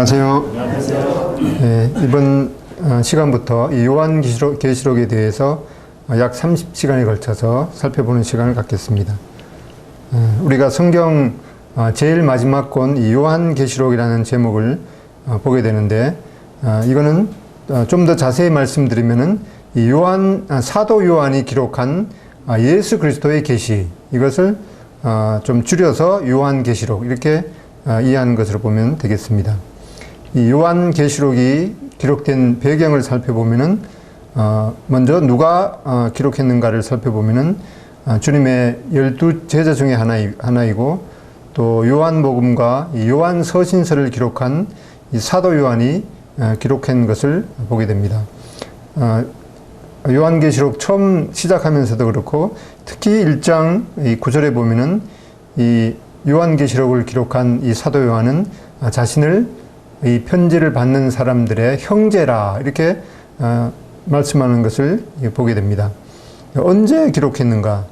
안녕하세요. 안녕하세요. 네, 이번 시간부터 이 요한계시록에 대해서 약 30시간에 걸쳐서 살펴보는 시간을 갖겠습니다. 우리가 성경 제일 마지막 권 이 요한계시록이라는 제목을 보게 되는데, 이거는 좀 더 자세히 말씀드리면은 이 사도 요한이 기록한 예수 그리스도의 계시, 이것을 좀 줄여서 요한계시록 이렇게 이해하는 것으로 보면 되겠습니다. 이 요한계시록이 기록된 배경을 살펴보면은 먼저 누가 기록했는가를 살펴보면은 주님의 12 제자 중에 하나이고, 또 요한복음과 이 요한서신서를 기록한 이 사도 요한이 기록한 것을 보게 됩니다. 요한계시록 처음 시작하면서도 그렇고, 특히 1장 9절에 보면은 이 요한계시록을 기록한 이 사도 요한은 자신을 이 편지를 받는 사람들의 형제라 이렇게 말씀하는 것을 보게 됩니다. 언제 기록했는가?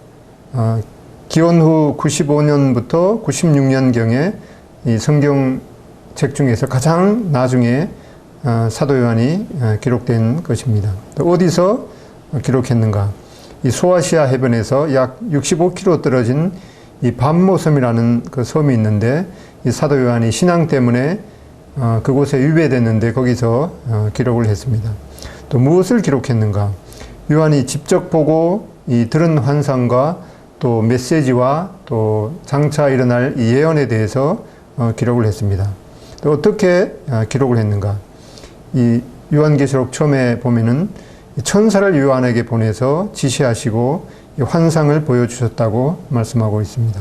기원 후 95년부터 96년경에 이 성경책 중에서 가장 나중에 사도 요한이 기록된 것입니다. 또 어디서 기록했는가? 이 소아시아 해변에서 약 65km 떨어진 이 밤모섬이라는 그 섬이 있는데, 이 사도 요한이 신앙 때문에 그곳에 유배됐는데 거기서 기록을 했습니다. 또 무엇을 기록했는가? 요한이 직접 보고 이 들은 환상과 또 메시지와 또 장차 일어날 이 예언에 대해서 기록을 했습니다. 또 어떻게 기록을 했는가? 이 요한계시록 처음에 보면은 천사를 요한에게 보내서 지시하시고 이 환상을 보여주셨다고 말씀하고 있습니다.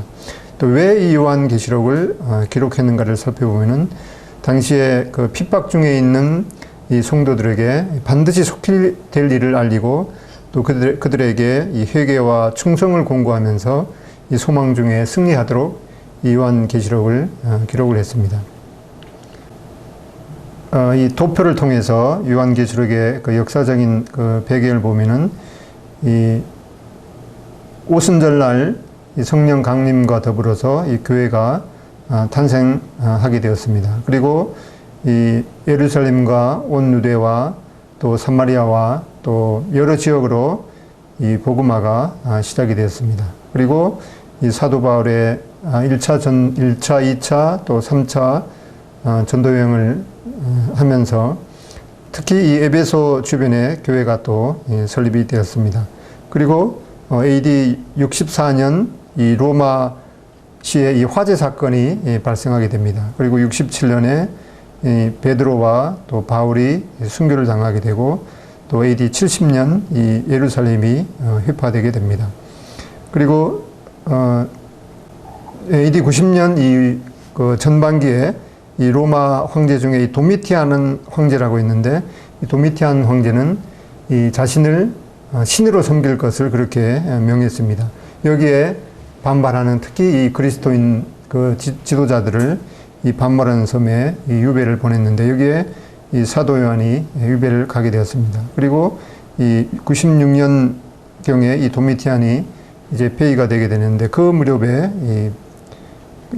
또 왜 이 요한계시록을 기록했는가를 살펴보면은 당시에 그 핍박 중에 있는 이 성도들에게 반드시 속힐될 일을 알리고, 또 그들에게 이 회개와 충성을 공고하면서 이 소망 중에 승리하도록 이 요한계시록을 기록을 했습니다. 이 도표를 통해서 요한계시록의 그 역사적인 그 배경을 보면은 이 오순절날 이 성령 강림과 더불어서 이 교회가 탄생하게 되었습니다. 그리고 이 예루살렘과 온 유대와 또 사마리아와 또 여러 지역으로 이 복음화가 시작이 되었습니다. 그리고 이 사도 바울의 1차, 2차, 또 3차 전도 여행을 하면서 특히 이 에베소 주변에 교회가 또 설립이 되었습니다. 그리고 AD 64년 이 로마시의 이 화재 사건이 발생하게 됩니다. 그리고 67년에 이 베드로와 또 바울이 순교를 당하게 되고, 또 AD 70년 이 예루살렘이 회파되게 됩니다. 그리고 AD 90년 이 그 전반기에 이 로마 황제 중에 이 도미티안 황제라고 있는데, 이 도미티안 황제는 이 자신을 신으로 섬길 것을 그렇게 명했습니다. 여기에 반발하는 특히 이 그리스도인 그 지도자들을 이 반발하는 섬에 이 유배를 보냈는데, 여기에 이 사도 요한이 유배를 가게 되었습니다. 그리고 이 96년경에 이 도미티안이 이제 폐위가 되게 되는데, 그 무렵에 이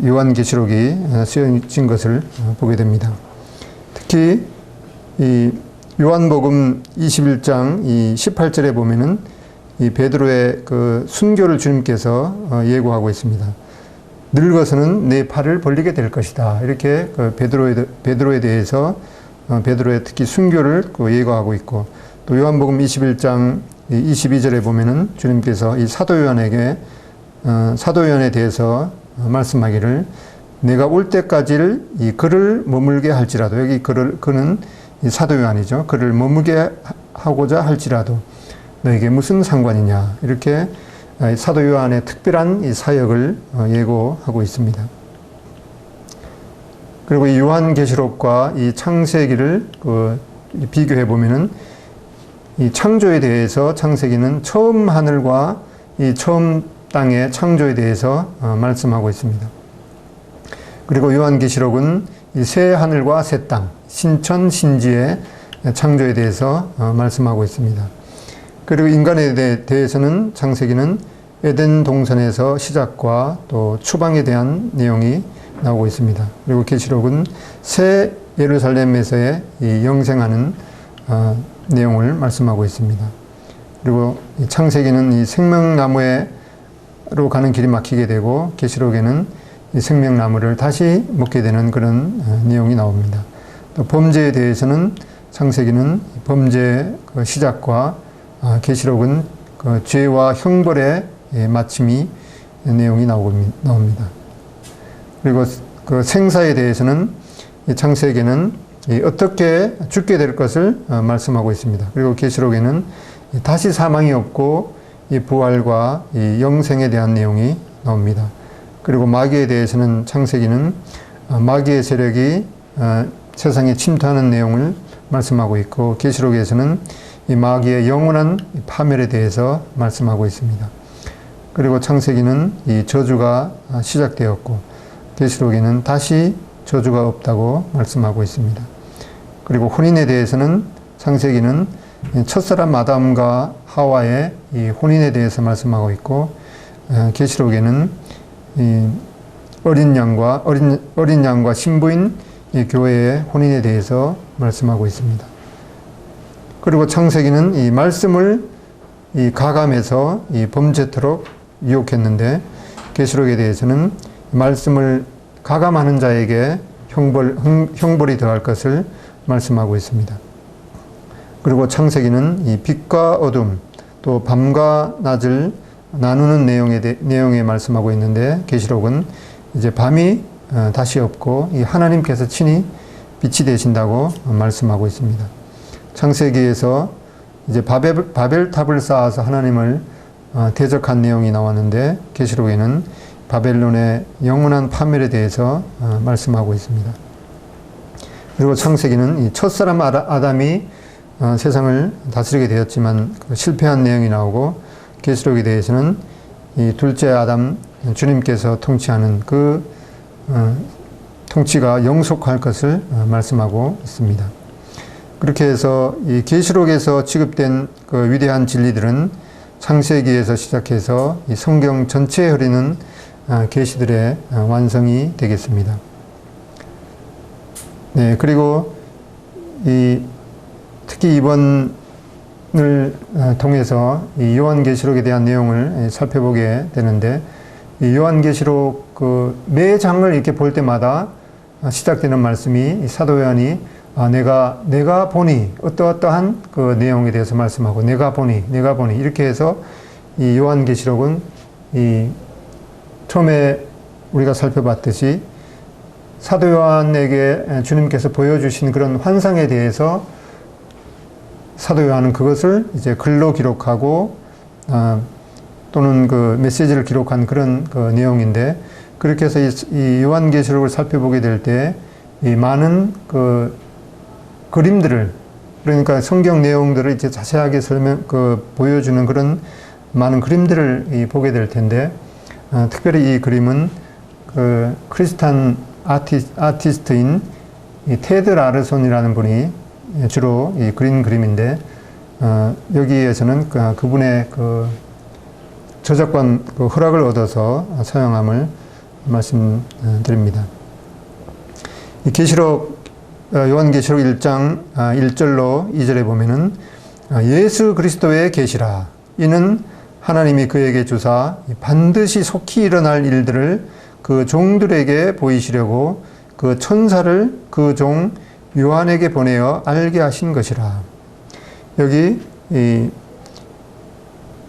요한계시록이 쓰여진 것을 보게 됩니다. 특히 이 요한복음 21장 이 18절에 보면은 이 베드로의 그 순교를 주님께서 예고하고 있습니다. 늙어서는 내 팔을 벌리게 될 것이다. 이렇게 그 베드로에 대해서 베드로의 특히 순교를 예고하고 있고, 또 요한복음 21장 22절에 보면은 주님께서 이 사도 요한에 대해서 말씀하기를, 내가 올 때까지를 이 그를 머물게 할지라도, 여기 그는 이 사도 요한이죠. 그를 머물게 하고자 할지라도 너에게 무슨 상관이냐, 이렇게 사도 요한의 특별한 이 사역을 예고하고 있습니다. 그리고 이 요한계시록과 이 창세기를 비교해 보면은 이 창조에 대해서 창세기는 처음 하늘과 이 처음 땅의 창조에 대해서 말씀하고 있습니다. 그리고 요한계시록은 이 새 하늘과 새 땅, 신천 신지의 창조에 대해서 말씀하고 있습니다. 그리고 인간에 대해서는 창세기는 에덴 동산에서 시작과 또 추방에 대한 내용이 나오고 있습니다. 그리고 계시록은 새 예루살렘에서의 이 영생하는 내용을 말씀하고 있습니다. 그리고 이 창세기는 이 생명나무로 가는 길이 막히게 되고 계시록에는 이 생명나무를 다시 먹게 되는 그런 내용이 나옵니다. 또 범죄에 대해서는 창세기는 범죄의 그 시작과 계시록은 그 죄와 형벌의 마침이 내용이 나옵니다. 그리고 그 생사에 대해서는 이 창세기는 어떻게 죽게 될 것을 말씀하고 있습니다. 그리고 계시록에는 다시 사망이 없고 이 부활과 이 영생에 대한 내용이 나옵니다. 그리고 마귀에 대해서는 창세기는 마귀의 세력이 세상에 침투하는 내용을 말씀하고 있고 계시록에서는 이 마귀의 영원한 파멸에 대해서 말씀하고 있습니다. 그리고 창세기는 이 저주가 시작되었고 계시록에는 다시 저주가 없다고 말씀하고 있습니다. 그리고 혼인에 대해서는 창세기는 첫사람 아담과 하와의 이 혼인에 대해서 말씀하고 있고 계시록에는 어린 양과 신부인 이 교회의 혼인에 대해서 말씀하고 있습니다. 그리고 창세기는 이 말씀을 이 가감해서 이 범죄토록 유혹했는데 계시록에 대해서는 말씀을 가감하는 자에게 형벌이 더할 것을 말씀하고 있습니다. 그리고 창세기는 이 빛과 어둠 또 밤과 낮을 나누는 내용에 말씀하고 있는데 계시록은 이제 밤이 다시 없고 이 하나님께서 친히 빛이 되신다고 말씀하고 있습니다. 창세기에서 이제 바벨탑을 쌓아서 하나님을 대적한 내용이 나왔는데 계시록에는 바벨론의 영원한 파멸에 대해서 말씀하고 있습니다. 그리고 창세기는 이 첫사람 아담이 세상을 다스리게 되었지만 실패한 내용이 나오고 계시록에 대해서는 이 둘째 아담 주님께서 통치하는 그 통치가 영속할 것을 말씀하고 있습니다. 그렇게 해서 이 계시록에서 취급된 그 위대한 진리들은 창세기에서 시작해서 이 성경 전체에 흐르는 계시들의 완성이 되겠습니다. 네, 그리고 특히 이번을 통해서 이 요한계시록에 대한 내용을 살펴보게 되는데 이 요한계시록 매 장을 이렇게 볼 때마다 시작되는 말씀이 사도 요한이 내가 보니 어떠한 그 내용에 대해서 말씀하고 내가 보니 이렇게 해서 이 요한계시록은 이 처음에 우리가 살펴봤듯이 사도 요한에게 주님께서 보여주신 그런 환상에 대해서 사도 요한은 그것을 이제 글로 기록하고 또는 그 메시지를 기록한 그런 그 내용인데 그렇게 해서 이 요한계시록을 살펴보게 될 때 이 많은 그 그림들을 그러니까 성경 내용들을 이제 자세하게 보여주는 그런 많은 그림들을 보게 될 텐데 특별히 이 그림은 그 크리스탄 아티스트인 이 테드 라르손이라는 분이 주로 그린 그림인데 여기에서는 그분의 그 저작권 허락을 얻어서 사용함을 말씀드립니다. 이 요한계시록 1장 1절로 2절에 보면은 예수 그리스도의 계시라 이는 하나님이 그에게 주사 반드시 속히 일어날 일들을 그 종들에게 보이시려고 그 천사를 그 종 요한에게 보내어 알게 하신 것이라. 여기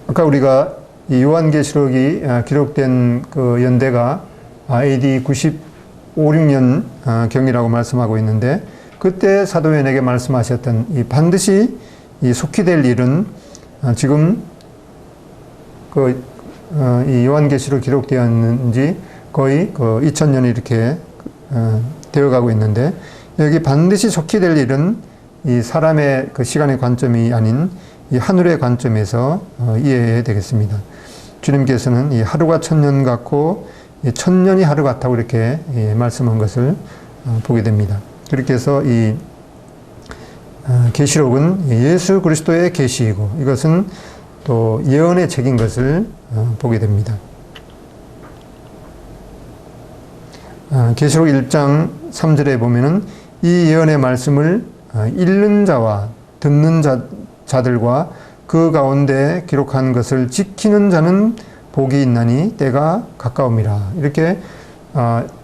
아까 우리가 이 요한계시록이 기록된 그 연대가 AD 95-6년 경이라고 말씀하고 있는데 그때 사도 요한에게 말씀하셨던 이 반드시 이 속히 될 일은 지금 이 요한계시록 기록되었는지 거의 2000년이 이렇게 되어가고 있는데 여기 반드시 속히 될 일은 이 사람의 그 시간의 관점이 아닌 이 하늘의 관점에서 이해해야 되겠습니다. 주님께서는 이 하루가 1000년 같고 1000년이 하루 같다고 이렇게 말씀한 것을 보게 됩니다. 그렇게 해서 이 계시록은 예수 그리스도의 계시이고 이것은 또 예언의 책인 것을 보게 됩니다. 계시록 1장 3절에 보면은 이 예언의 말씀을 읽는 자와 듣는 자들과 그 가운데 기록한 것을 지키는 자는 복이 있나니 때가 가까움이라. 이렇게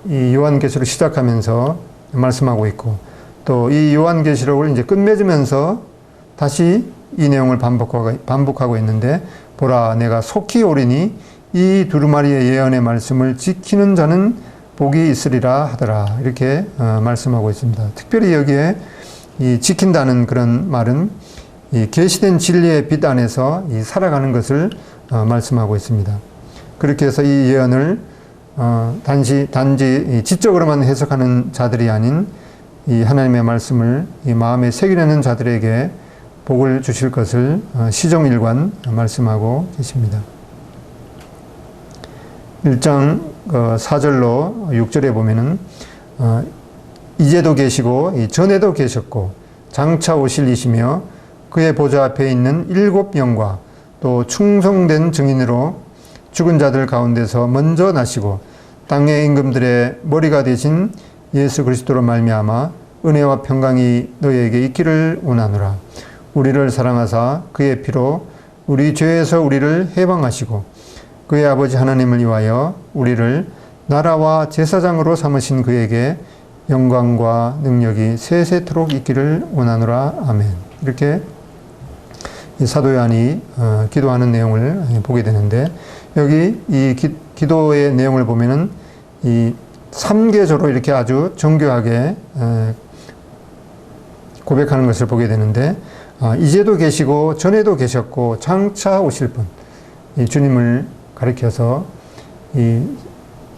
이 요한계시록 시작하면서 말씀하고 있고, 또 이 요한계시록을 이제 끝맺으면서 다시 이 내용을 반복하고 있는데, 보라 내가 속히 오리니 이 두루마리의 예언의 말씀을 지키는 자는 복이 있으리라 하더라. 이렇게 말씀하고 있습니다. 특별히 여기에 이 지킨다는 그런 말은 이 계시된 진리의 빛 안에서 이 살아가는 것을 말씀하고 있습니다. 그렇게 해서 이 예언을 단지 지적으로만 해석하는 자들이 아닌 이 하나님의 말씀을 이 마음에 새기려는 자들에게 복을 주실 것을 시종일관 말씀하고 계십니다. 1장 4절로 6절에 보면은 이제도 계시고 전에도 계셨고 장차 오실 이시며 그의 보좌 앞에 있는 7 영과 또 충성된 증인으로 죽은 자들 가운데서 먼저 나시고 땅의 임금들의 머리가 되신 예수 그리스도로 말미암아 은혜와 평강이 너희에게 있기를 원하노라. 우리를 사랑하사 그의 피로 우리 죄에서 우리를 해방하시고 그의 아버지 하나님을 위하여 우리를 나라와 제사장으로 삼으신 그에게 영광과 능력이 세세토록 있기를 원하노라. 아멘. 이렇게 사도 요한이 기도하는 내용을 보게 되는데, 여기 이 기도의 내용을 보면은 이 3계조로 이렇게 아주 정교하게 고백하는 것을 보게 되는데, 이제도 계시고 전에도 계셨고 장차 오실 분, 이 주님을 가리켜서 이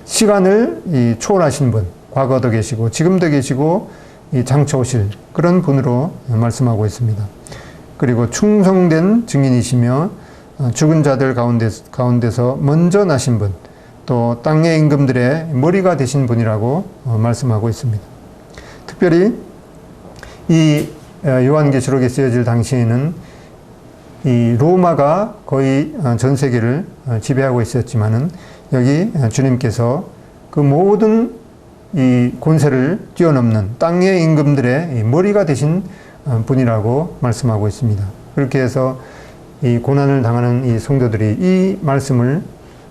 시간을 초월하신 분, 과거도 계시고 지금도 계시고 이 장차 오실 그런 분으로 말씀하고 있습니다. 그리고 충성된 증인이시며 죽은 자들 가운데서 먼저 나신 분, 또 땅의 임금들의 머리가 되신 분이라고 말씀하고 있습니다. 특별히 이 요한계시록에 쓰여질 당시에는 이 로마가 거의 전 세계를 지배하고 있었지만은 여기 주님께서 그 모든 이 권세를 뛰어넘는 땅의 임금들의 머리가 되신 분이라고 말씀하고 있습니다. 그렇게 해서 이 고난을 당하는 이 성도들이 이 말씀을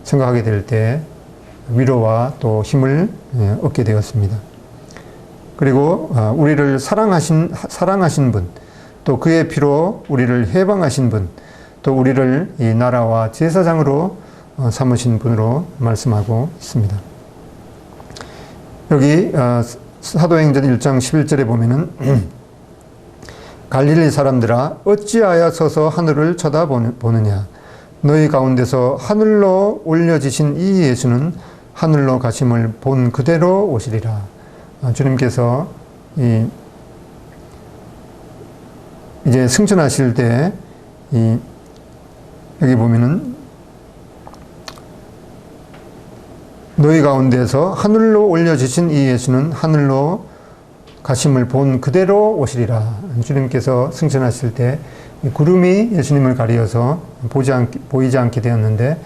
생각하게 될 때 위로와 또 힘을 얻게 되었습니다. 그리고 우리를 사랑하신 분, 또 그의 피로 우리를 해방하신 분, 또 우리를 이 나라와 제사장으로 삼으신 분으로 말씀하고 있습니다. 여기 사도행전 1장 11절에 보면은 갈릴리 사람들아 어찌하여 서서 하늘을 쳐다보느냐, 너희 가운데서 하늘로 올려지신 이 예수는 하늘로 가심을 본 그대로 오시리라. 주님께서 이제 승천하실 때 여기 보면은 너희 가운데서 하늘로 올려지신 이 예수는 하늘로 가심을 본 그대로 오시리라. 주님께서 승천하실 때 구름이 예수님을 가리어서 보이지 않게 되었는데,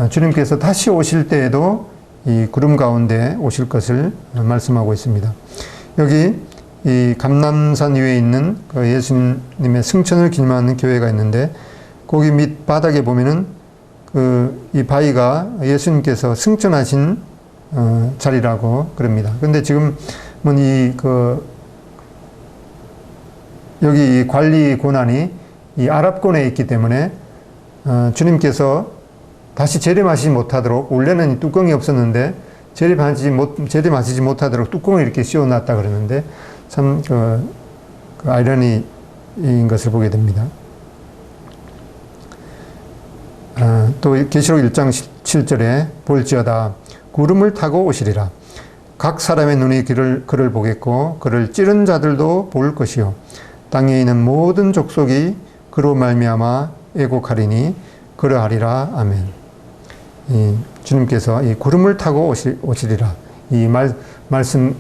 주님께서 다시 오실 때에도 이 구름 가운데 오실 것을 말씀하고 있습니다. 여기 이 감람산 위에 있는 그 예수님의 승천을 기념하는 교회가 있는데, 거기 밑 바닥에 보면은 이 바위가 예수님께서 승천하신 자리라고 그럽니다. 근데 지금은 여기 이 관리 권한이 이 아랍권에 있기 때문에 주님께서 다시 재림하시지 못하도록, 원래는 이 뚜껑이 없었는데 재림하시지 못하도록 뚜껑을 이렇게 씌워놨다 그러는데, 참 그 아이러니인 것을 보게 됩니다. 또 계시록 1장 7절에 볼지어다 구름을 타고 오시리라. 각 사람의 눈이 그를 보겠고 그를 찌른 자들도 볼 것이요 땅에 있는 모든 족속이 그로 말미암아 애곡하리니 그러하리라. 아멘. 주님께서 이 구름을 타고 오시리라. 이 말씀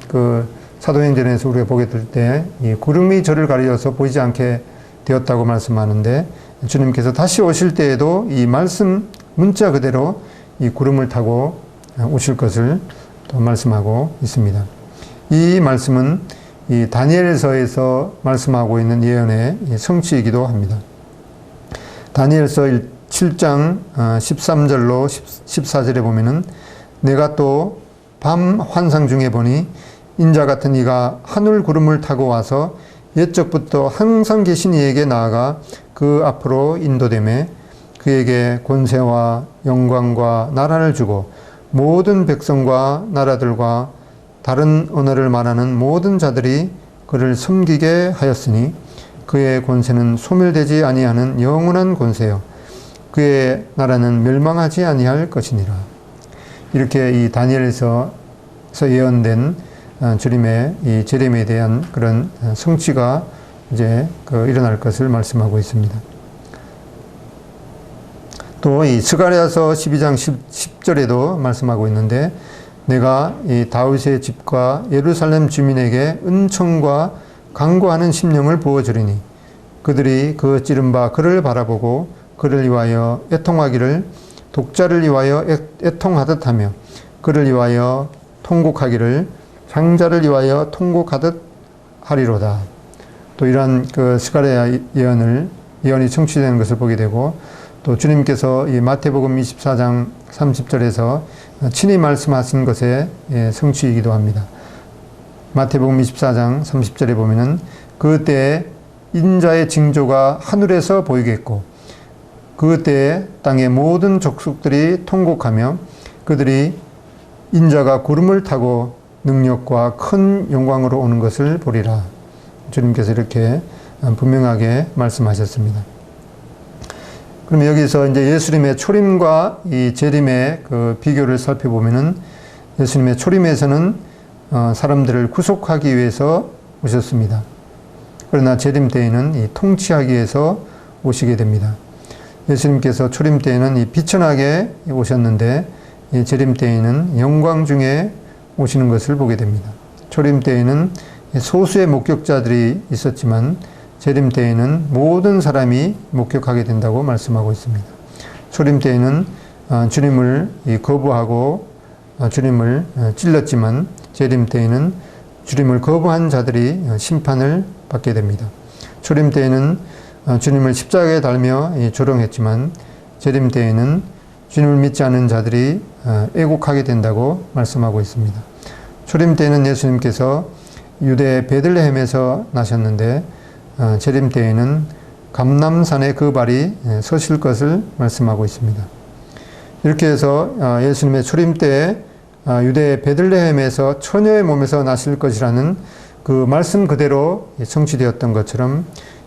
사도행전에서 우리가 보게 될 때 이 구름이 저를 가리어서 보이지 않게 되었다고 말씀하는데, 주님께서 다시 오실 때에도 이 말씀 문자 그대로 이 구름을 타고 오실 것을 또 말씀하고 있습니다. 이 말씀은 이 다니엘서에서 말씀하고 있는 예언의 성취이기도 합니다. 다니엘서 7장 13절로 14절에 보면은 내가 또 밤 환상 중에 보니 인자 같은 이가 하늘 구름을 타고 와서 옛적부터 항상 계신 이에게 나아가 그 앞으로 인도되매 그에게 권세와 영광과 나라를 주고 모든 백성과 나라들과 다른 언어를 말하는 모든 자들이 그를 섬기게 하였으니 그의 권세는 소멸되지 아니하는 영원한 권세요 그의 나라는 멸망하지 아니할 것이니라. 이렇게 이 다니엘에서 예언된 주님의 이 재림에 대한 그런 성취가 이제 일어날 것을 말씀하고 있습니다. 또 이 스가랴서 12장 10절에도 말씀하고 있는데 내가 이 다윗의 집과 예루살렘 주민에게 은총과 강구하는 심령을 부어주리니 그들이 그 찌른 바 그를 바라보고 그를 위하여 애통하기를 독자를 위하여 애통하듯 하며 그를 위하여 통곡하기를 장자를 위하여 통곡하듯 하리로다. 또 이러한 스가랴 예언이 성취되는 것을 보게 되고 또 주님께서 이 마태복음 24장 30절에서 친히 말씀하신 것의 성취이기도 합니다. 마태복음 24장 30절에 보면은 그때에 인자의 징조가 하늘에서 보이겠고 그때에 땅의 모든 족속들이 통곡하며 그들이 인자가 구름을 타고 능력과 큰 영광으로 오는 것을 보리라. 주님께서 이렇게 분명하게 말씀하셨습니다. 그럼 여기서 이제 예수님의 초림과 이 재림의 비교를 살펴보면은 예수님의 초림에서는 사람들을 구속하기 위해서 오셨습니다. 그러나 재림 때에는 이 통치하기 위해서 오시게 됩니다. 예수님께서 초림 때에는 이 비천하게 오셨는데 이 재림 때에는 영광 중에 오시는 것을 보게 됩니다. 초림 때에는 소수의 목격자들이 있었지만 재림 때에는 모든 사람이 목격하게 된다고 말씀하고 있습니다. 초림 때에는 주님을 거부하고 주님을 찔렀지만 재림 때에는 주님을 거부한 자들이 심판을 받게 됩니다. 초림 때에는 주님을 십자가에 달며 조롱했지만 재림 때에는 주님을 믿지 않은 자들이 애곡하게 된다고 말씀하고 있습니다. 초림 때에는 예수님께서 유대 베들레헴에서 나셨는데 재림 때에는 감람산에 그 발이 서실 것을 말씀하고 있습니다. 이렇게 해서 예수님의 초림 때에 유대 베들레헴에서 처녀의 몸에서 나실 것이라는 그 말씀 그대로 성취되었던 것처럼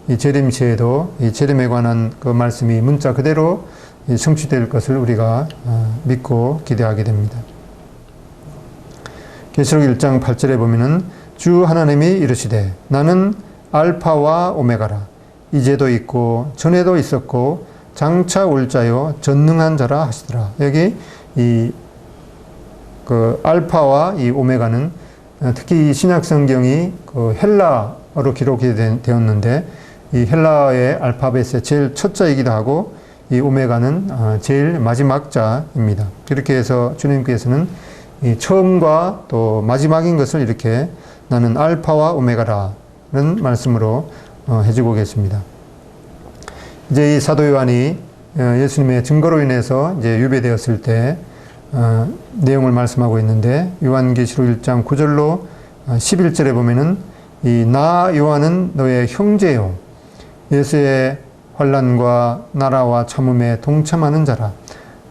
이 재림 시에도 이 재림에 관한 그 말씀이 문자 그대로 성취될 것을 우리가 믿고 기대하게 됩니다. 계시록 1장 8절에 보면은 주 하나님이 이르시되 나는 알파와 오메가라 이제도 있고 전에도 있었고 장차 올 자요 전능한 자라 하시더라. 여기 이 알파와 이 오메가는 특히 이 신약 성경이 헬라어로 기록이 되었는데 이 헬라어의 알파벳의 제일 첫 자이기도 하고 이 오메가는 제일 마지막 자입니다. 이렇게 해서 주님께서는 이 처음과 또 마지막인 것을 이렇게 나는 알파와 오메가라는 말씀으로 해주고 계십니다. 이제 이 사도 요한이 예수님의 증거로 인해서 이제 유배되었을 때 내용을 말씀하고 있는데 요한계시록 1장 9절로 11절에 보면은 이 나 요한은 너의 형제요 예수의 환난과 나라와 참음에 동참하는 자라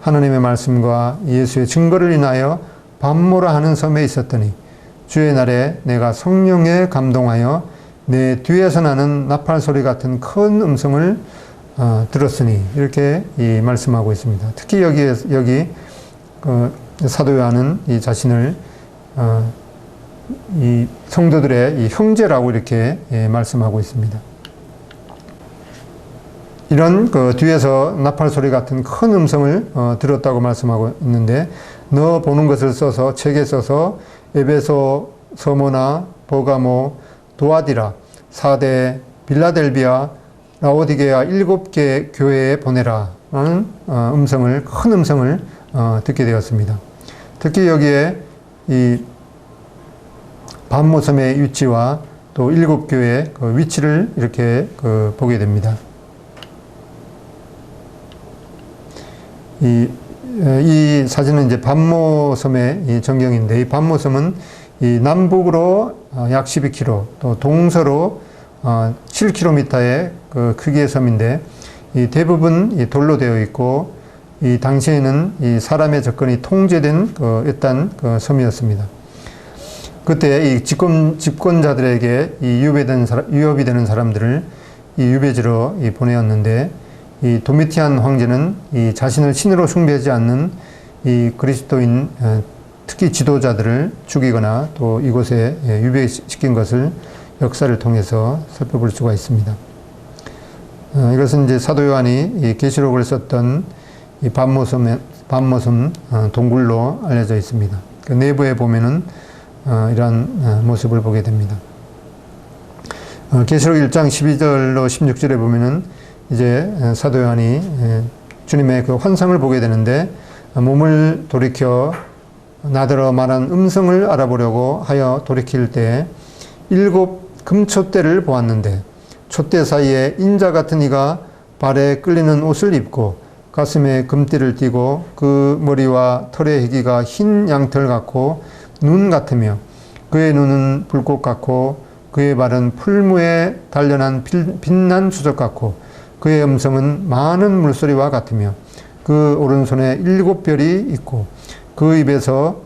하나님의 말씀과 예수의 증거를 인하여 밤모라 하는 섬에 있었더니 주의 날에 내가 성령에 감동하여 내 뒤에서 나는 나팔 소리 같은 큰 음성을 들었으니 이렇게 말씀하고 있습니다. 특히 여기 사도 요한은 이 자신을 이 성도들의 이 형제라고 이렇게 말씀하고 있습니다. 이런 뒤에서 나팔 소리 같은 큰 음성을 들었다고 말씀하고 있는데 너 보는 것을 써서 책에 써서 에베소, 서모나, 버가모, 도아디라, 사데, 빌라델비아, 라오디게아 7개 교회에 보내라 라는 큰 음성을 듣게 되었습니다. 특히 여기에 이 밤모섬의 위치와 또 7교회의 그 위치를 이렇게 보게 됩니다. 이 사진은 이제 반모섬의 이 전경인데, 이 반모섬은 이 남북으로 약 12km, 또 동서로 7km의 그 크기의 섬인데, 이 대부분 이 돌로 되어 있고, 이 당시에는 이 사람의 접근이 통제된 일단 섬이었습니다. 그때 이 집권자들에게 이 유업이 되는 사람들을 이 유배지로 보내었는데, 이 도미티안 황제는 이 자신을 신으로 숭배하지 않는 이 그리스도인, 특히 지도자들을 죽이거나 또 이곳에 유배시킨 것을 역사를 통해서 살펴볼 수가 있습니다. 이것은 이제 사도 요한이 이 계시록을 썼던 이 반모섬 동굴로 알려져 있습니다. 그 내부에 보면은 이러한 모습을 보게 됩니다. 계시록 1장 12절로 16절에 보면은 이제 사도 요한이 주님의 그 환상을 보게 되는데, 몸을 돌이켜 나더러 말한 음성을 알아보려고 하여 돌이킬 때 7 금촛대를 보았는데, 촛대 사이에 인자 같은 이가 발에 끌리는 옷을 입고 가슴에 금띠를 띠고 그 머리와 털의 희기가 흰 양털 같고 눈 같으며 그의 눈은 불꽃 같고 그의 발은 풀무에 단련한 빛난 수석 같고 그의 음성은 많은 물소리와 같으며 그 오른손에 7별이 있고 그 입에서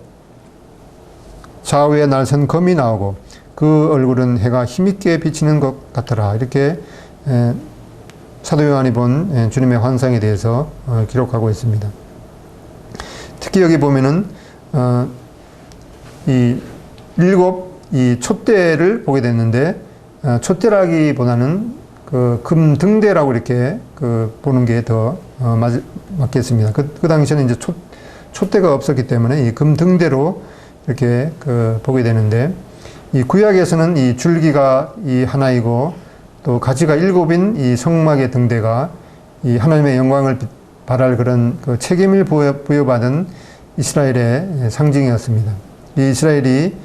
좌우에 날선 검이 나오고 그 얼굴은 해가 힘있게 비치는 것 같더라. 이렇게 사도 요한이 본 주님의 환상에 대해서 기록하고 있습니다. 특히 여기 보면은 이 7 촛대를 보게 됐는데, 촛대라기보다는 그 금등대라고 이렇게 보는 게 더 맞겠습니다. 그 당시에는 이제 촛대가 없었기 때문에 이 금등대로 이렇게 보게 되는데, 이 구약에서는 이 줄기가 이 하나이고 또 가지가 7인 이 성막의 등대가 이 하나님의 영광을 발할 그런 책임을 부여받은 이스라엘의 상징이었습니다. 이 이스라엘이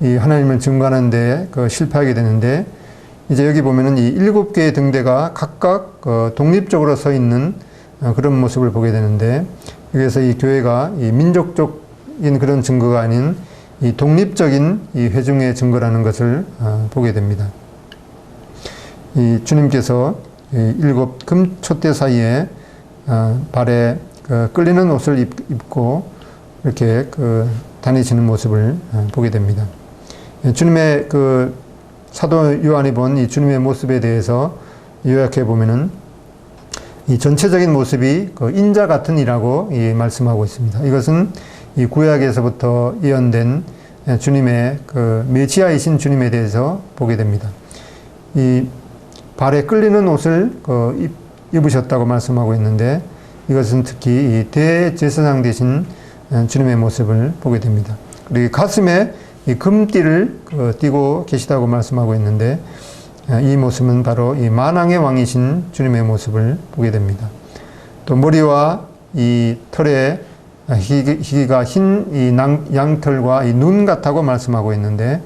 이 하나님을 증거하는 데 실패하게 되는데, 이제 여기 보면은 이 7개의 등대가 각각 독립적으로 서 있는 그런 모습을 보게 되는데, 여기서 이 교회가 이 민족적인 그런 증거가 아닌 이 독립적인 이 회중의 증거라는 것을 보게 됩니다. 이 주님께서 이 7 금촛대 사이에 발에 끌리는 옷을 입고 이렇게 다니시는 모습을 보게 됩니다. 주님의 사도 요한이 본 이 주님의 모습에 대해서 요약해 보면은 이 전체적인 모습이 인자 같은 이라고 말씀하고 있습니다. 이것은 이 구약에서부터 예언된 주님의 메시아이신 주님에 대해서 보게 됩니다. 이 발에 끌리는 옷을 입으셨다고 말씀하고 있는데, 이것은 특히 이 대제사장 되신 주님의 모습을 보게 됩니다. 그리고 가슴에 이 금띠를 띠고 계시다고 말씀하고 있는데, 이 모습은 바로 이 만왕의 왕이신 주님의 모습을 보게 됩니다. 또 머리와 이 털에 희기가 흰 이 양털과 이 눈 같다고 말씀하고 있는데,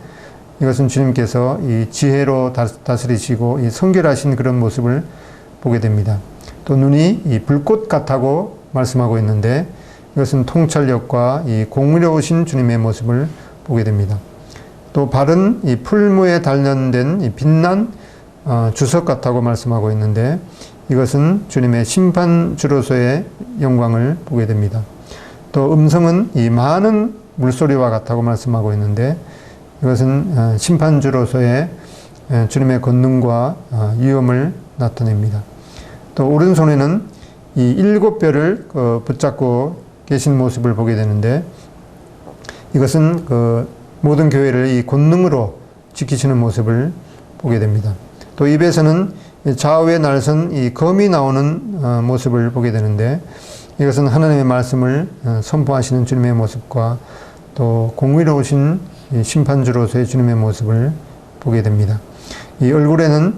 이것은 주님께서 이 지혜로 다스리시고 이 성결하신 그런 모습을 보게 됩니다. 또 눈이 이 불꽃 같다고 말씀하고 있는데, 이것은 통찰력과 이 공의로우신 주님의 모습을 보게 됩니다. 또 발은 이 풀무에 단련된 이 빛난 주석 같다고 말씀하고 있는데, 이것은 주님의 심판주로서의 영광을 보게 됩니다. 또 음성은 이 많은 물소리와 같다고 말씀하고 있는데, 이것은 심판주로서의 주님의 권능과 위엄을 나타냅니다. 또 오른손에는 이 7별을 붙잡고 계신 모습을 보게 되는데, 이것은 모든 교회를 이 권능으로 지키시는 모습을 보게 됩니다. 또 입에서는 좌우에 날선 이 검이 나오는 모습을 보게 되는데, 이것은 하나님의 말씀을 선포하시는 주님의 모습과 또 공의로우신 심판주로서의 주님의 모습을 보게 됩니다. 이 얼굴에는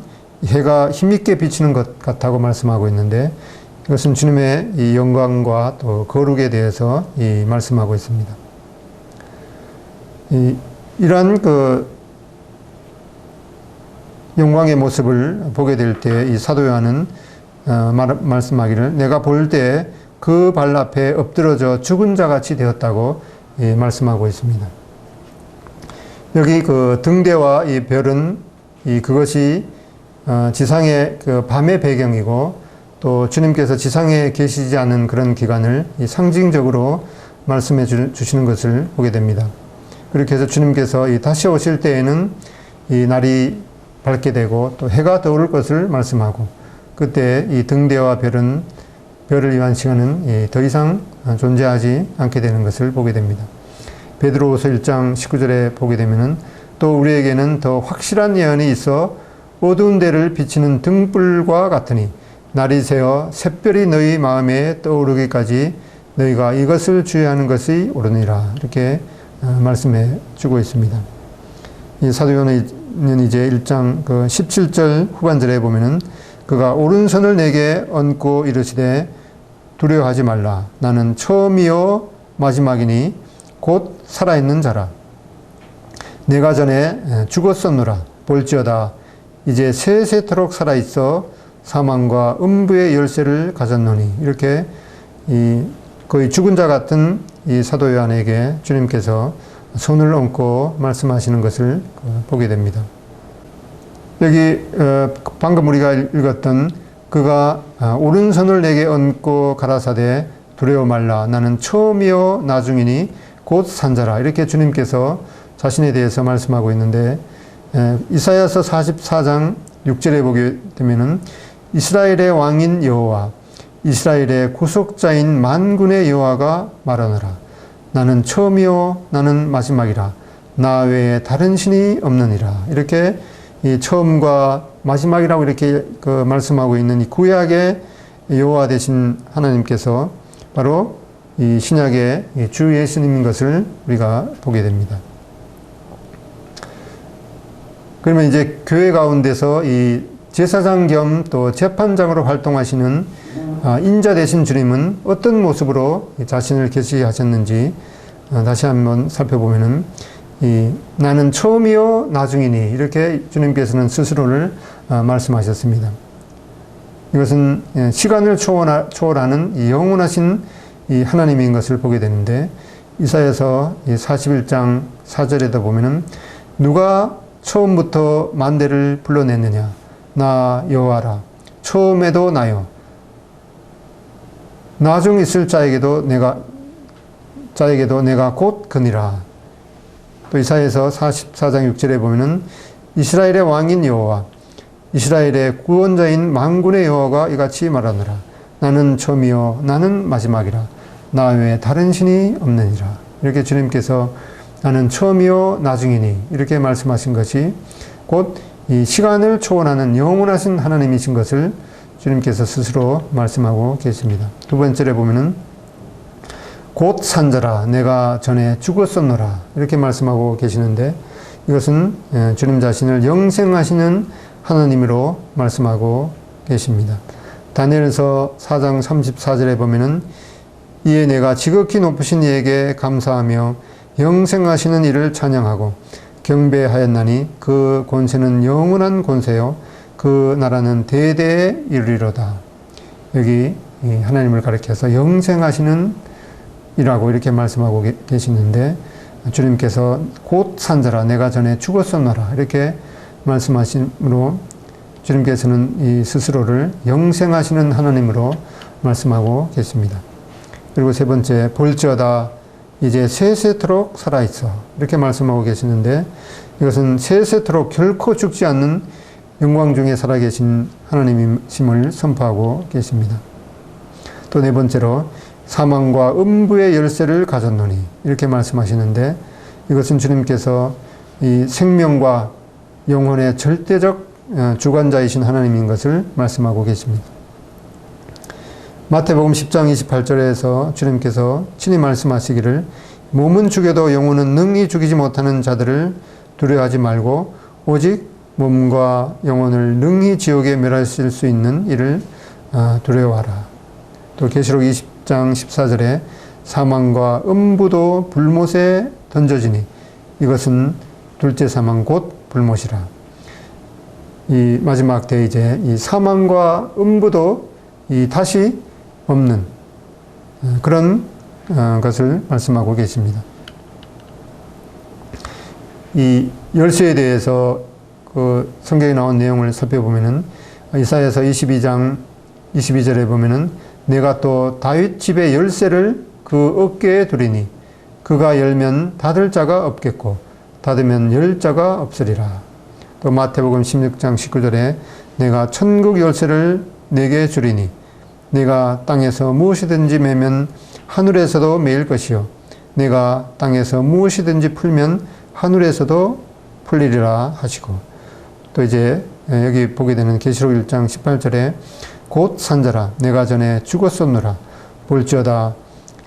해가 힘있게 비치는 것 같다고 말씀하고 있는데, 이것은 주님의 이 영광과 또 거룩에 대해서 말씀하고 있습니다. 이러한 영광의 모습을 보게 될 때 이 사도 요한은 말씀하기를 내가 볼 때 그 발 앞에 엎드러져 죽은 자 같이 되었다고 말씀하고 있습니다. 여기 그 등대와 이 별은 그것이 지상의 그 밤의 배경이고 또 주님께서 지상에 계시지 않은 그런 기간을 상징적으로 말씀해 주시는 것을 보게 됩니다. 그렇게 해서 주님께서 다시 오실 때에는 이 날이 밝게 되고 또 해가 떠오를 것을 말씀하고 그때 이 등대와 별은 별을 위한 시간은 더 이상 존재하지 않게 되는 것을 보게 됩니다. 베드로후서 1장 19절에 보게 되면은 또 우리에게는 더 확실한 예언이 있어 어두운 데를 비치는 등불과 같으니 날이 새어 샛별이 너희 마음에 떠오르기까지 너희가 이것을 주의하는 것이 옳으니라 이렇게 말씀해 주고 있습니다. 이 사도 요한은 이제 1장 17절 후반절에 보면은 그가 오른손을 내게 얹고 이르시되 두려워하지 말라 나는 처음이요 마지막이니 곧 살아있는 자라 내가 전에 죽었었노라 볼지어다 이제 세세토록 살아있어 사망과 음부의 열쇠를 가졌노니 이렇게 거의 죽은 자 같은 이 사도 요한에게 주님께서 손을 얹고 말씀하시는 것을 보게 됩니다. 여기 방금 우리가 읽었던 그가 오른손을 내게 얹고 가라사대 두려워 말라 나는 처음이요 나중이니 곧 산자라 이렇게 주님께서 자신에 대해서 말씀하고 있는데 이사야서 44장 6절에 보게 되면은 이스라엘의 왕인 여호와 이스라엘의 구속자인 만군의 여호와가 말하노라 나는 처음이요 나는 마지막이라 나 외에 다른 신이 없느니라 이렇게 이 처음과 마지막이라고 이렇게 말씀하고 있는 이 구약의 여호와 되신 하나님께서 바로 이 신약의 주 예수님인 것을 우리가 보게 됩니다. 그러면 이제 교회 가운데서 이 제사장 겸 또 재판장으로 활동하시는 인자 되신 주님은 어떤 모습으로 자신을 계시하셨는지 다시 한번 살펴보면은 나는 처음이요 나중이니 이렇게 주님께서는 스스로를 말씀하셨습니다. 이것은 시간을 초월하는 영원하신 이 하나님인 것을 보게 되는데 이사야서 41장 4절에도 보면은 누가 처음부터 만대를 불러냈느냐 나 여호와라 처음에도 나요 나중 있을 자에게도 내가 곧 그니라. 또 이사야서 44장 6절에 보면은 이스라엘의 왕인 여호와 이스라엘의 구원자인 만군의 여호와가 이같이 말하노라 나는 처음이요 나는 마지막이라 나 외에 다른 신이 없느니라. 이렇게 주님께서 나는 처음이요 나중이니 이렇게 말씀하신 것이 곧 이 시간을 초월하는 영원하신 하나님이신 것을 주님께서 스스로 말씀하고 계십니다. 두 번째에 보면은 곧 산자라 내가 전에 죽었었노라 이렇게 말씀하고 계시는데 이것은 주님 자신을 영생하시는 하나님으로 말씀하고 계십니다. 다니엘서 4장 34절에 보면은 이에 내가 지극히 높으신 이에게 감사하며 영생하시는 이를 찬양하고 경배하였나니 그 권세는 영원한 권세요 그 나라는 대대에 이르리로다. 여기 하나님을 가리켜서 영생하시는 이라고 이렇게 말씀하고 계시는데 주님께서 곧 산자라 내가 전에 죽었었노라 이렇게 말씀하심으로 주님께서는 이 스스로를 영생하시는 하나님으로 말씀하고 계십니다. 그리고 세 번째 볼지어다 이제 세세토록 살아있어 이렇게 말씀하고 계시는데 이것은 세세토록 결코 죽지 않는 영광 중에 살아계신 하나님이심을 선포하고 계십니다. 또 네 번째로 사망과 음부의 열쇠를 가졌노니 이렇게 말씀하시는데 이것은 주님께서 이 생명과 영혼의 절대적 주관자이신 하나님인 것을 말씀하고 계십니다. 마태복음 10장 28절에서 주님께서 친히 말씀하시기를 몸은 죽여도 영혼은 능히 죽이지 못하는 자들을 두려워하지 말고 오직 몸과 영혼을 능히 지옥에 멸하실 수 있는 이를 두려워하라. 또 계시록 20장 14절에 사망과 음부도 불못에 던져지니 이것은 둘째 사망 곧 불못이라. 이 마지막 때 이제 이 사망과 음부도 이 다시 없는 그런 것을 말씀하고 계십니다. 이 열쇠에 대해서 그 성경에 나온 내용을 살펴보면은 이사야서 22장 22절에 보면은 내가 또 다윗 집의 열쇠를 그 어깨에 두리니 그가 열면 닫을 자가 없겠고 닫으면 열 자가 없으리라. 또 마태복음 16장 19절에 내가 천국 열쇠를 내게 주리니 내가 땅에서 무엇이든지 매면 하늘에서도 매일 것이요 내가 땅에서 무엇이든지 풀면 하늘에서도 풀리리라 하시고 또 이제 여기 보게 되는 계시록 1장 18절에 곧 산자라 내가 전에 죽었었노라 볼지어다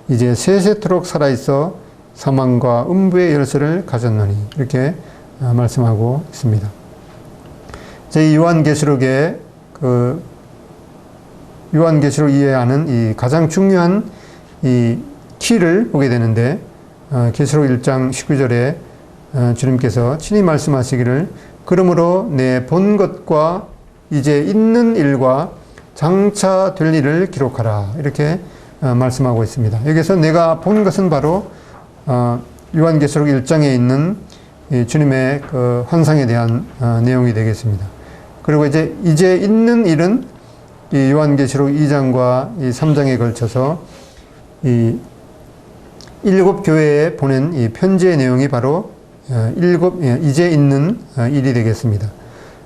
이제 세세토록 살아있어 사망과 음부의 열쇠를 가졌노니 이렇게 말씀하고 있습니다. 제 요한계시록에 그 요한계시록 이해하는 이 가장 중요한 이 키를 보게 되는데 계시록 1장 19절에 주님께서 친히 말씀하시기를 그러므로 내 본 것과 이제 있는 일과 장차 될 일을 기록하라 이렇게 말씀하고 있습니다. 여기서 내가 본 것은 바로 요한계시록 1장에 있는 주님의 그 환상에 대한 내용이 되겠습니다. 그리고 이제 있는 일은 이 요한계시록 2장과 이 3장에 걸쳐서 이 7 교회에 보낸 이 편지의 내용이 바로 이제 있는 일이 되겠습니다.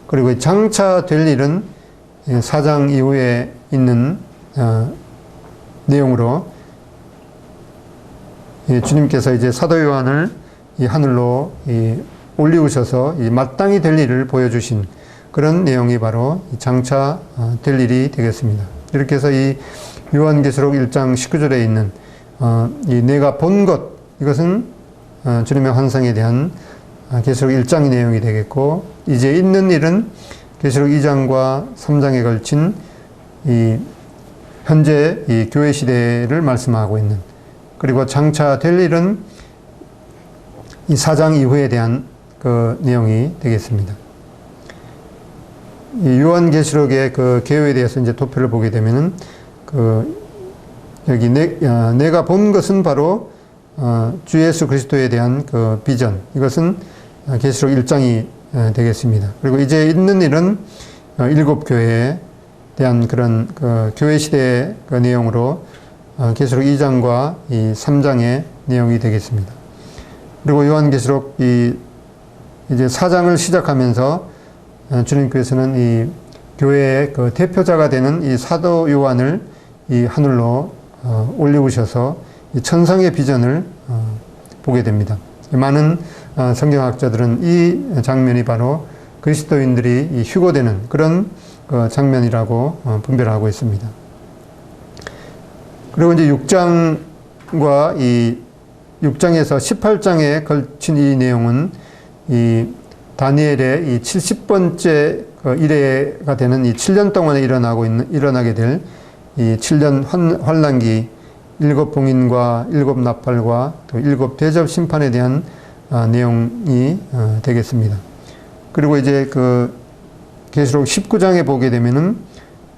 그리고 장차 될 일은 4장 이후에 있는 내용으로 주님께서 이제 사도 요한을 이 하늘로 올리우셔서 이 마땅히 될 일을 보여주신 그런 내용이 바로 장차 될 일이 되겠습니다. 이렇게 해서 이 요한계시록 1장 19절에 있는 이 내가 본 것 이것은 주님의 환상에 대한 계시록 1장의 내용이 되겠고 이제 있는 일은 계시록 2장과 3장에 걸친 이 현재 이 교회 시대를 말씀하고 있는 그리고 장차 될 일은 이 4장 이후에 대한 그 내용이 되겠습니다. 이 요한계시록의 그 개요에 대해서 이제 도표를 보게 되면은 여기 내가 본 것은 바로 주 예수 그리스도에 대한 그 비전 이것은 계시록 1장이 되겠습니다. 그리고 이제 있는 일은 7 교회에 대한 그런 그 교회 시대의 그 내용으로 계시록 2장과 이 3장의 내용이 되겠습니다. 그리고 요한계시록 이제 4장을 시작하면서 주님께서는 이 교회의 그 대표자가 되는 이 사도 요한을 이 하늘로 올리우셔서 이 천상의 비전을 보게 됩니다. 많은 성경학자들은 이 장면이 바로 그리스도인들이 이 휴거되는 그런 장면이라고 분별하고 있습니다. 그리고 이제 6장과 이 6장에서 18장에 걸친 이 내용은 이 다니엘의 이 70번째 일회가 되는 이 7년 동안에 일어나게 될 이 7년 환란기 7 봉인과 7 나팔과 또 7 대접 심판에 대한 내용이 되겠습니다. 그리고 이제 그 계시록 19장에 보게 되면은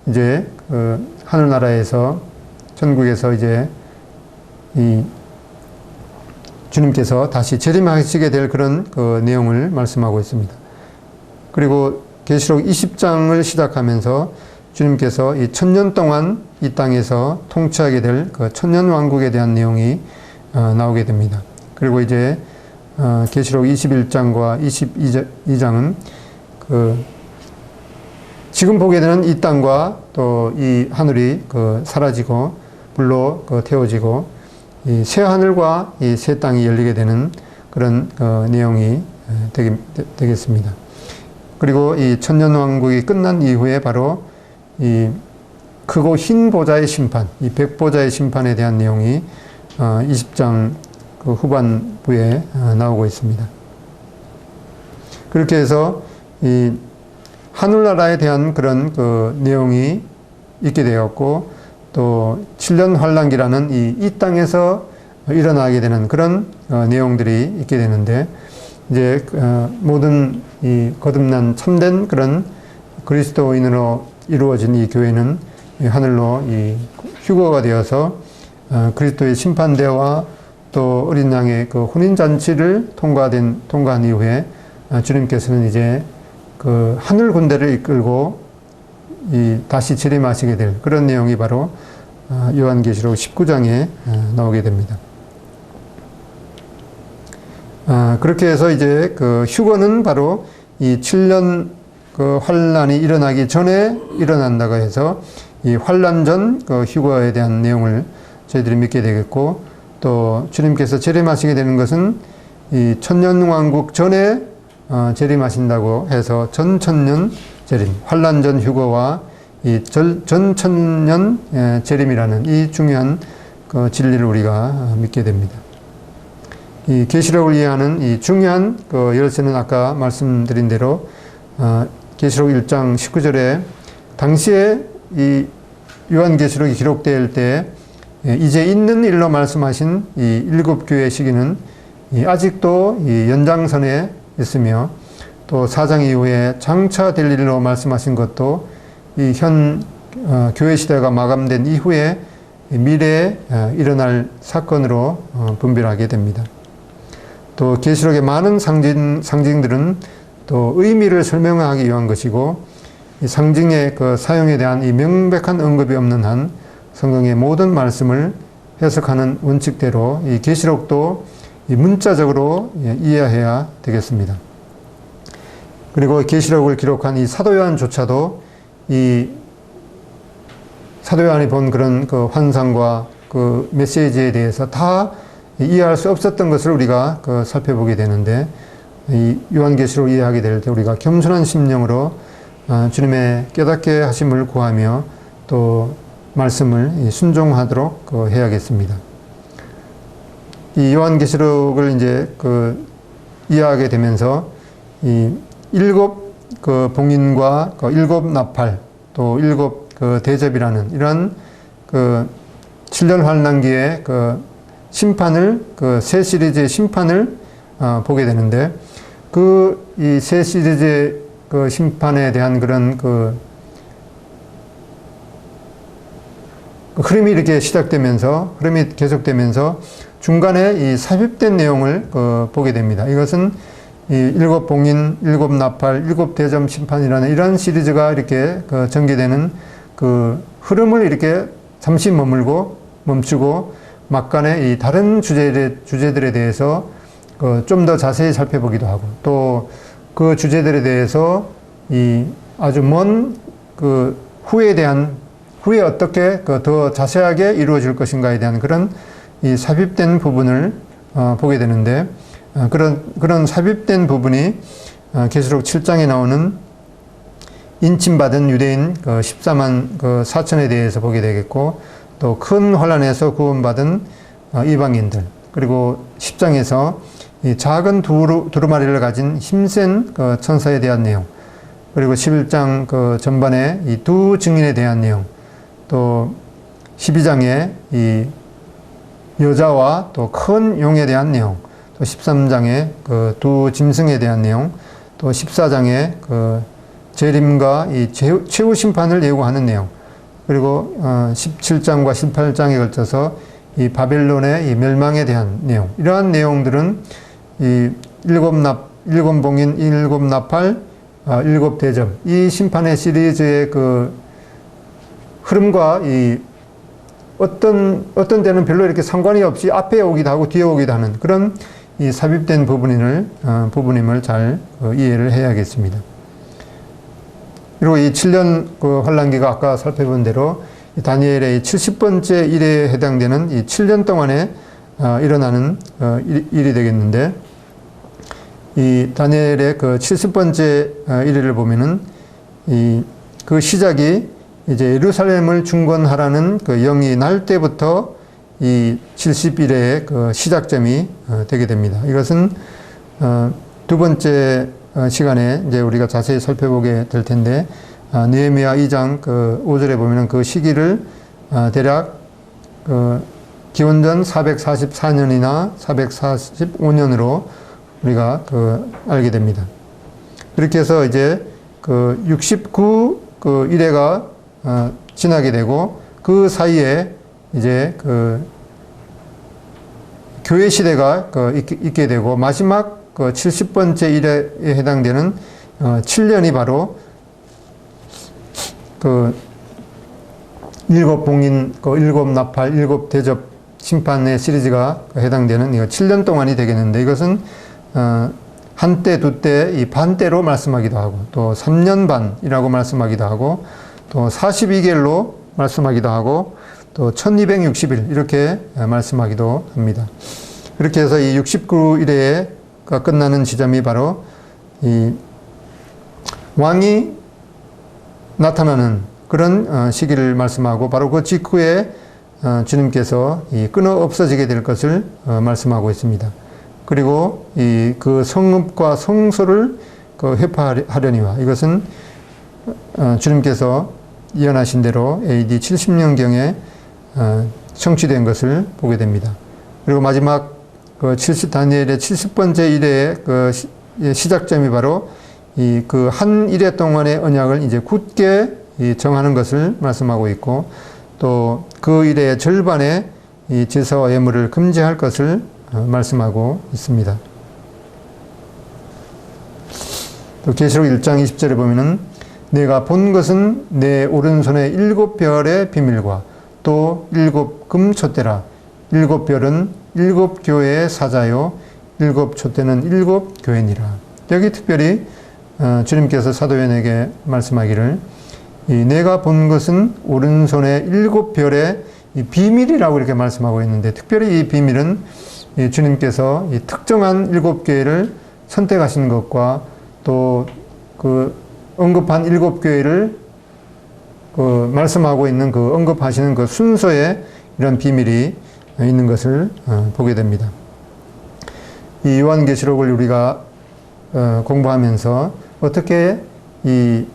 이제 그 하늘나라에서 천국에서 이제 이 주님께서 다시 재림하시게 될 그런 그 내용을 말씀하고 있습니다. 그리고 계시록 20장을 시작하면서 주님께서 이 1000년 동안 이 땅에서 통치하게 될 그 천년 왕국에 대한 내용이 나오게 됩니다. 그리고 이제 계시록 21장과 22장은 그 지금 보게 되는 이 땅과 또 이 하늘이 그 사라지고 불로 그 태워지고 이 새 하늘과 이 새 땅이 열리게 되는 그런 내용이 되겠습니다. 그리고 이 천년 왕국이 끝난 이후에 바로 이 크고 흰 보좌의 심판, 이 백보좌의 심판에 대한 내용이 20장 그 후반부에 나오고 있습니다. 그렇게 해서 이 하늘나라에 대한 그런 그 내용이 있게 되었고 또 7년 환란기라는 이 땅에서 일어나게 되는 그런 내용들이 있게 되는데 이제 모든 이 거듭난 참된 그런 그리스도인으로 이루어진 이 교회는 하늘로 이 휴거가 되어서 그리스도의 심판대와 또 어린 양의 그 혼인잔치를 통과한 이후에 주님께서는 이제 그 하늘 군대를 이끌고 다시 재림하시게 될 그런 내용이 바로 요한계시록 19장에 나오게 됩니다. 그렇게 해서 이제 그 휴거는 바로 이 7년 그 환란이 일어나기 전에 일어난다고 해서 이 환란 전 그 휴거에 대한 내용을 저희들이 믿게 되겠고, 또 주님께서 재림하시게 되는 것은 이 천년왕국 전에 재림하신다고 해서 전천년 재림, 환란 전 휴거와 이 전천년 재림이라는 이 중요한 그 진리를 우리가 믿게 됩니다. 이 계시록을 이해하는 이 중요한 그 열쇠는 아까 말씀드린 대로 계시록 1장 19절에 당시에 이 요한계시록이 기록될 때 이제 있는 일로 말씀하신 이 7교회 시기는 아직도 이 연장선에 있으며, 또 4장 이후에 장차 될 일로 말씀하신 것도 이 현 교회 시대가 마감된 이후에 미래에 일어날 사건으로 분별하게 됩니다. 또 계시록의 많은 상징들은 또 의미를 설명하기 위한 것이고, 이 상징의 그 사용에 대한 이 명백한 언급이 없는 한 성경의 모든 말씀을 해석하는 원칙대로 이 계시록도 이 문자적으로 이해해야 되겠습니다. 그리고 계시록을 기록한 이 사도 요한조차도 이 사도 요한이 본 그런 그 환상과 그 메시지에 대해서 다 이해할 수 없었던 것을 우리가 그 살펴보게 되는데, 이 요한계시록 이해하게 될 때 우리가 겸손한 심령으로 주님의 깨닫게 하심을 구하며 또 말씀을 순종하도록 해야겠습니다. 이 요한계시록을 이제 그 이해하게 되면서 이 7 그 봉인과 그 7 나팔 또 7 그 대접이라는 이러한 그 7년 환란기의 그 심판을 그 새 시리즈의 심판을 보게 되는데, 그 이 새 시리즈의 그 심판에 대한 그런 그 흐름이 이렇게 시작되면서 흐름이 계속되면서 중간에 이 삽입된 내용을 보게 됩니다. 이것은 이 7 봉인, 7 나팔, 7 대접 심판이라는 이런 시리즈가 이렇게 전개되는 그 흐름을 이렇게 잠시 멈추고 막간에 이 다른 주제들에 대해서 좀 더 자세히 살펴보기도 하고, 또 그 주제들에 대해서 이 아주 먼 그 후에 어떻게 더 자세하게 이루어질 것인가에 대한 그런 이 삽입된 부분을 보게 되는데, 그런 삽입된 부분이 계시록 7장에 나오는 인침받은 유대인 14만 4천에 대해서 보게 되겠고, 또 큰 환란에서 구원받은 이방인들, 그리고 10장에서 이 작은 두루마리를 가진 힘센 천사에 대한 내용, 그리고 11장 전반에 이 두 증인에 대한 내용, 또 12장에 이 여자와 또 큰 용에 대한 내용, 또 13장에 두 짐승에 대한 내용, 또 14장에 재림과 이 최후 심판을 예고하는 내용, 그리고 17장과 18장에 걸쳐서 이 바벨론의 이 멸망에 대한 내용, 이러한 내용들은 이 7 봉인, 7 나팔, 7 대접, 이 심판의 시리즈의 그 흐름과 이 어떤 때는 별로 이렇게 상관이 없이 앞에 오기도 하고 뒤에 오기도 하는 그런 이 삽입된 부분임을 잘 이해를 해야겠습니다. 그리고 이 7년 환란기가 아까 살펴본 대로 다니엘의 70번째 일에 해당되는 이 7년 동안에 일어나는 일이 되겠는데, 이 다니엘의 70번째 일을 보면은 그 시작이 이제 예루살렘을 중건하라는 영이 날 때부터 이 70일의 시작점이 되게 됩니다. 이것은 두 번째 시간에 이제 우리가 자세히 살펴보게 될 텐데, 느헤미야 2장 5절에 보면은 그 시기를 대략 기원전 444년이나 445년으로 우리가 알게 됩니다. 그렇게 해서 이제 69 일회가 지나게 되고 그 사이에 이제 교회 시대가 있게 되고 마지막 70번째 일회에 해당되는 7년이 바로 일곱 봉인, 일곱 나팔, 일곱 대접 심판의 시리즈가 해당되는 7년 동안이 되겠는데, 이것은 한때, 두때, 이 반때로 말씀하기도 하고, 또 3년 반이라고 말씀하기도 하고, 또 42개월로 말씀하기도 하고, 또 1260일 이렇게 말씀하기도 합니다. 그렇게 해서 이 69일에가 끝나는 지점이 바로 이 왕이 나타나는 그런 시기를 말씀하고, 바로 그 직후에 주님께서 끊어 없어지게 될 것을 말씀하고 있습니다. 그리고 그 성읍과 성소를 회파하려니와, 이것은 주님께서 예언하신 대로 AD 70년경에 성취된 것을 보게 됩니다. 그리고 마지막 다니엘의 70번째 일회의 시작점이 바로 그 한 일회 동안의 언약을 이제 굳게 정하는 것을 말씀하고 있고, 또 그 일회의 절반의 제사와 예물을 금지할 것을 말씀하고 있습니다. 또 계시록 1장 20절에 보면은 내가 본 것은 내 오른손에 7별의 비밀과 또 7 금촛대라. 7별은 7 교회의 사자요 7 촛대는 7 교회니라. 여기 특별히 주님께서 사도 요한에게 말씀하기를 내가 본 것은 오른손에 7별의 비밀이라고 이렇게 말씀하고 있는데, 특별히 이 비밀은 주님께서 특정한 7교회를 선택하신 것과 또 언급한 7교회를 말씀하고 있는 언급하시는 그 순서에 이런 비밀이 있는 것을 보게 됩니다. 이 요한계시록을 우리가 공부하면서 어떻게 이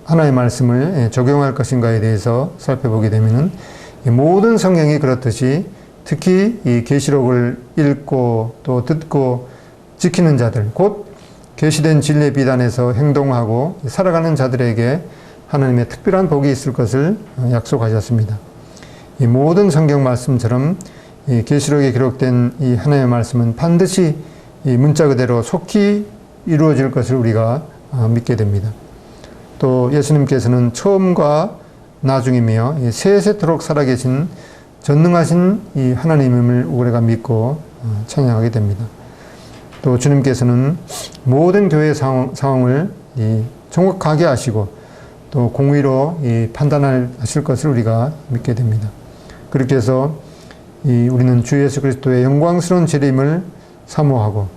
하나의 말씀을 적용할 것인가에 대해서 살펴보게 되면은 모든 성경이 그렇듯이 특히 이 계시록을 읽고 또 듣고 지키는 자들, 곧 계시된 진리의 비단에서 행동하고 살아가는 자들에게 하나님의 특별한 복이 있을 것을 약속하셨습니다. 이 모든 성경 말씀처럼 이 계시록에 기록된 이 하나님의 말씀은 반드시 이 문자 그대로 속히 이루어질 것을 우리가 믿게 됩니다. 또 예수님께서는 처음과 나중이며 세세토록 살아계신 전능하신 이 하나님임을 우리가 믿고 찬양하게 됩니다. 또 주님께서는 모든 교회의 상황을 정확하게 아시고 또 공의로 판단하실 것을 우리가 믿게 됩니다. 그렇게 해서 우리는 주 예수 그리스도의 영광스러운 재림을 사모하고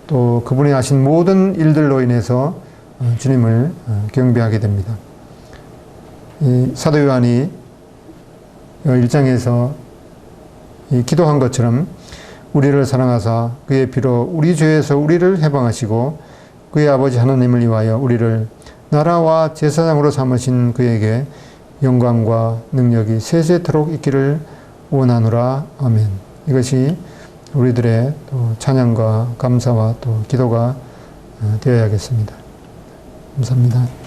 또 그분이 하신 모든 일들로 인해서 주님을 경배하게 됩니다. 사도 요한이 1장에서 기도한 것처럼 우리를 사랑하사 그의 피로 우리 죄에서 우리를 해방하시고 그의 아버지 하나님을 위하여 우리를 나라와 제사장으로 삼으신 그에게 영광과 능력이 세세토록 있기를 원하노라. 아멘. 이것이 우리들의 또 찬양과 감사와 또 기도가 되어야겠습니다. 감사합니다.